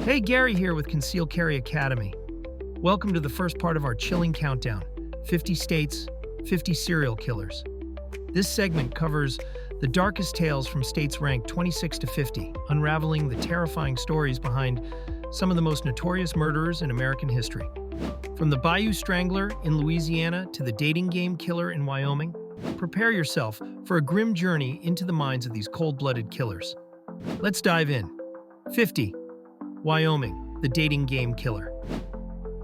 Hey, Gary here with Conceal Carry Academy. Welcome to the first part of our chilling countdown, 50 states, 50 serial killers. This segment covers the darkest tales from states ranked 26 to 50, unraveling the terrifying stories behind some of the most notorious murderers in American history. From the Bayou Strangler in Louisiana to the dating game killer in Wyoming, prepare yourself for a grim journey into the minds of these cold-blooded killers. Let's dive in. 50. Wyoming, the dating game killer.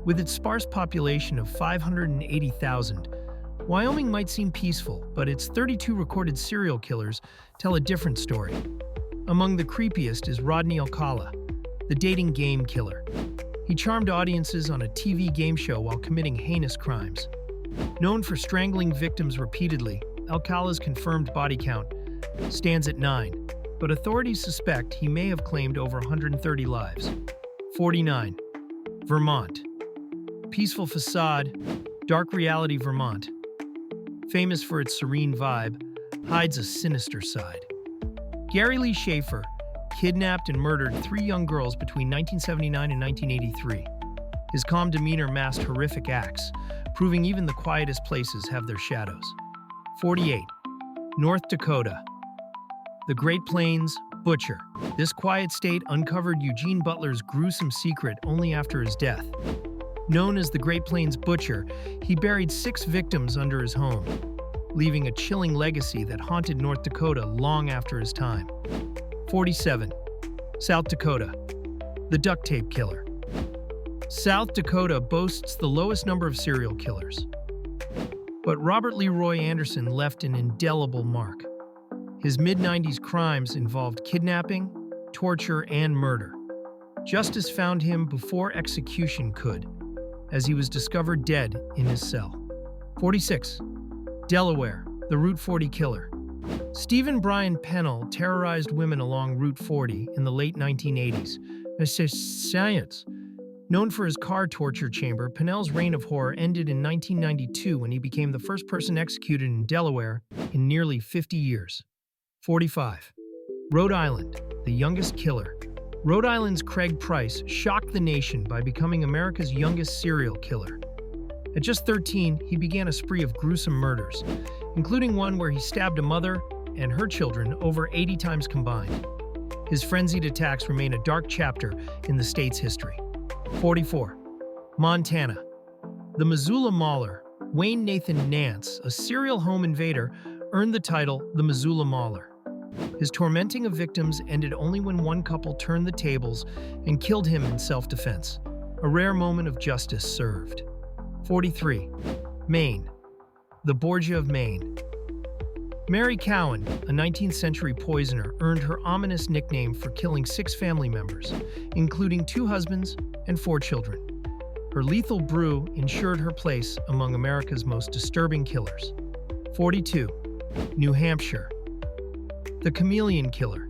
With its sparse population of 580,000, Wyoming might seem peaceful, but its 32 recorded serial killers tell a different story. Among the creepiest is Rodney Alcala, the dating game killer. He charmed audiences on a TV game show while committing heinous crimes. Known for strangling victims repeatedly, Alcala's confirmed body count stands at 9, but authorities suspect he may have claimed over 130 lives. 49. Vermont. Peaceful facade, dark reality Vermont. Famous for its serene vibe, hides a sinister side. Gary Lee Schaefer kidnapped and murdered 3 young girls between 1979 and 1983. His calm demeanor masked horrific acts, proving even the quietest places have their shadows. 48. North Dakota. The Great Plains Butcher. This quiet state uncovered Eugene Butler's gruesome secret only after his death. Known as the Great Plains Butcher, he buried 6 victims under his home, leaving a chilling legacy that haunted North Dakota long after his time. 47. South Dakota. The Duct Tape Killer. South Dakota boasts the lowest number of serial killers, but Robert Leroy Anderson left an indelible mark. His mid-90s crimes involved kidnapping, torture, and murder. Justice found him before execution could, as he was discovered dead in his cell. 46. Delaware, the Route 40 Killer. Stephen Brian Pennell terrorized women along Route 40 in the late 1980s. Science. Known for his car torture chamber, Pennell's reign of horror ended in 1992 when he became the first person executed in Delaware in nearly 50 years. 45. Rhode Island, the youngest killer. Rhode Island's Craig Price shocked the nation by becoming America's youngest serial killer. At just 13, he began a spree of gruesome murders, including one where he stabbed a mother and her children over 80 times combined. His frenzied attacks remain a dark chapter in the state's history. 44. Montana. The Missoula Mauler, Wayne Nathan Nance, a serial home invader, earned the title the Missoula Mauler. His tormenting of victims ended only when one couple turned the tables and killed him in self-defense. A rare moment of justice served. 43. Maine. The Borgia of Maine. Mary Cowan, a 19th century poisoner, earned her ominous nickname for killing 6 family members, including 2 husbands and 4 children. Her lethal brew ensured her place among America's most disturbing killers. 42. New Hampshire. The Chameleon Killer.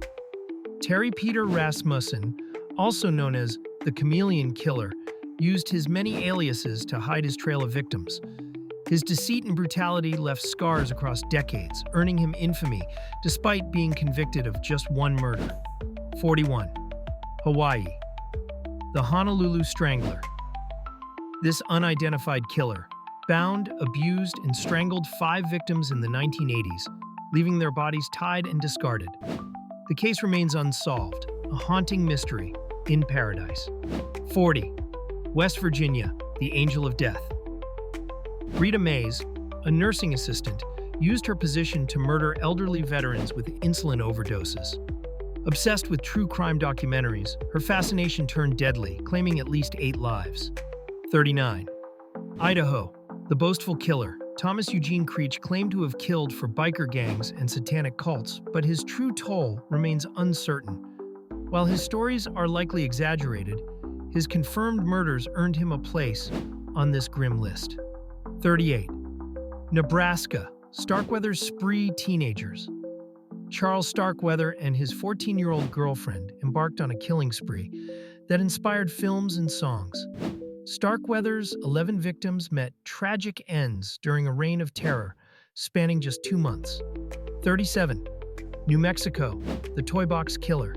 Terry Peter Rasmussen, also known as the Chameleon Killer, used his many aliases to hide his trail of victims. His deceit and brutality left scars across decades, earning him infamy despite being convicted of just 1 murder. 41. Hawaii. The Honolulu Strangler. This unidentified killer bound, abused, and strangled 5 victims in the 1980s, leaving their bodies tied and discarded. The case remains unsolved, a haunting mystery in paradise. 40. West Virginia, the Angel of Death. Rita Mays, a nursing assistant, used her position to murder elderly veterans with insulin overdoses. Obsessed with true crime documentaries, her fascination turned deadly, claiming at least 8 lives. 39. Idaho. The Boastful Killer. Thomas Eugene Creech claimed to have killed for biker gangs and satanic cults, but his true toll remains uncertain. While his stories are likely exaggerated, his confirmed murders earned him a place on this grim list. 38. Nebraska. Starkweather's spree teenagers. Charles Starkweather and his 14-year-old girlfriend embarked on a killing spree that inspired films and songs. Starkweather's 11 victims met tragic ends during a reign of terror spanning just 2 months. 37. New Mexico, the Toy Box Killer.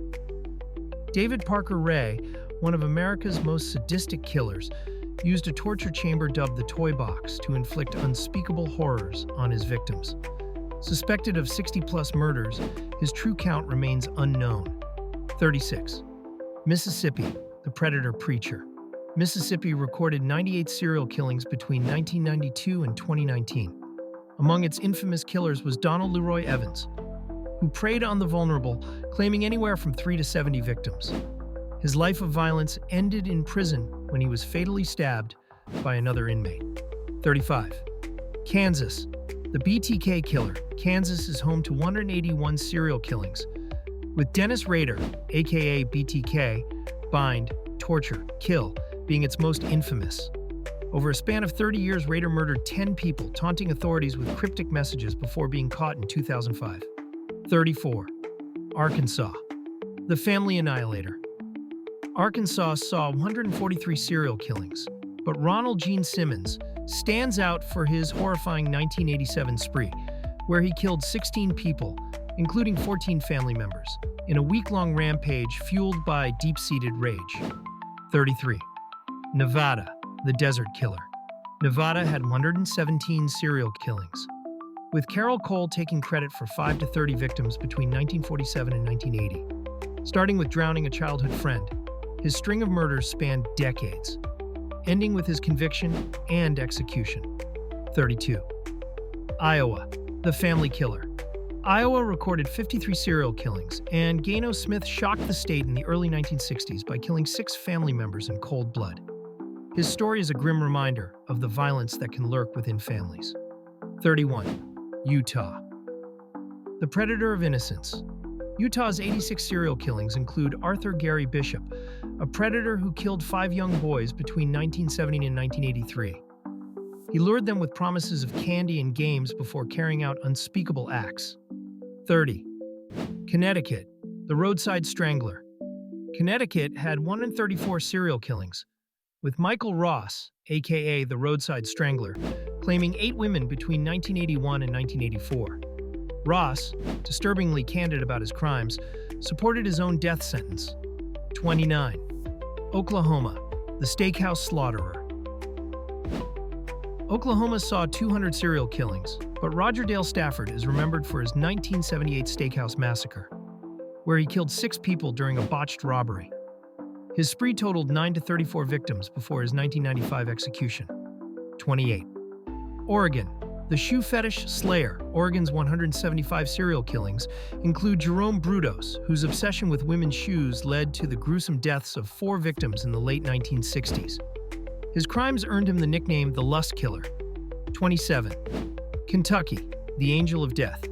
David Parker Ray one of America's most sadistic killers, used a torture chamber dubbed the Toy Box to inflict unspeakable horrors on his victims. Suspected of 60-plus murders, his true count remains unknown. 36. Mississippi, the Predator Preacher. Mississippi recorded 98 serial killings between 1992 and 2019. Among its infamous killers was Donald Leroy Evans, who preyed on the vulnerable, claiming anywhere from 3 to 70 victims. His life of violence ended in prison when he was fatally stabbed by another inmate. 35. Kansas, the BTK Killer. Kansas is home to 181 serial killings, with Dennis Rader, aka BTK, bind, torture, kill, being its most infamous. Over a span of 30 years, Rader murdered 10 people, taunting authorities with cryptic messages before being caught in 2005. 34. Arkansas, the Family Annihilator. Arkansas saw 143 serial killings, but Ronald Gene Simmons stands out for his horrifying 1987 spree, where he killed 16 people, including 14 family members, in a week-long rampage fueled by deep-seated rage. 33. Nevada, the Desert Killer. Nevada had 117 serial killings, with Carol Cole taking credit for 5 to 30 victims between 1947 and 1980. Starting with drowning a childhood friend, his string of murders spanned decades, ending with his conviction and execution. 32. Iowa, the Family Killer. Iowa recorded 53 serial killings, and Gano Smith shocked the state in the early 1960s by killing 6 family members in cold blood. His story is a grim reminder of the violence that can lurk within families. 31. Utah, the Predator of Innocence. Utah's 86 serial killings include Arthur Gary Bishop, a predator who killed 5 young boys between 1970 and 1983. He lured them with promises of candy and games before carrying out unspeakable acts. 30. Connecticut, the Roadside Strangler. Connecticut had 134 serial killings, with Michael Ross, aka the Roadside Strangler, claiming 8 women between 1981 and 1984. Ross, disturbingly candid about his crimes, supported his own death sentence. 29. Oklahoma, the Steakhouse Slaughterer. Oklahoma saw 200 serial killings, but Roger Dale Stafford is remembered for his 1978 Steakhouse Massacre, where he killed 6 people during a botched robbery. His spree totaled 9 to 34 victims before his 1995 execution. 28. Oregon, the Shoe Fetish Slayer. Oregon's 175 serial killings include Jerome Brudos, whose obsession with women's shoes led to the gruesome deaths of 4 victims in the late 1960s. His crimes earned him the nickname the Lust Killer. 27. Kentucky, the Angel of Death.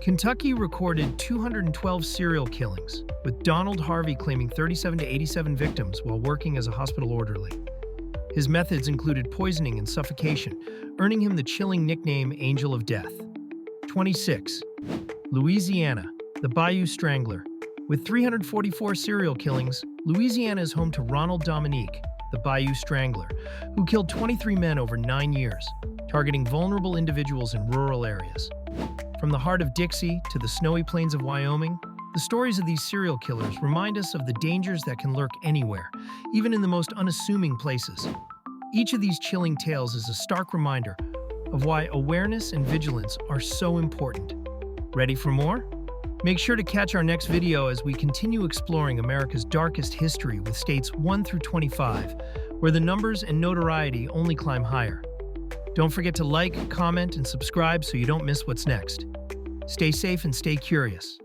Kentucky recorded 212 serial killings, with Donald Harvey claiming 37 to 87 victims while working as a hospital orderly. His methods included poisoning and suffocation, earning him the chilling nickname Angel of Death. 26. Louisiana, the Bayou Strangler. With 344 serial killings, Louisiana is home to Ronald Dominique, the Bayou Strangler, who killed 23 men over 9 years, targeting vulnerable individuals in rural areas. From the heart of Dixie to the snowy plains of Wyoming, the stories of these serial killers remind us of the dangers that can lurk anywhere, even in the most unassuming places. Each of these chilling tales is a stark reminder of why awareness and vigilance are so important. Ready for more? Make sure to catch our next video as we continue exploring America's darkest history with states 1 through 25, where the numbers and notoriety only climb higher. Don't forget to like, comment, and subscribe so you don't miss what's next. Stay safe and stay curious.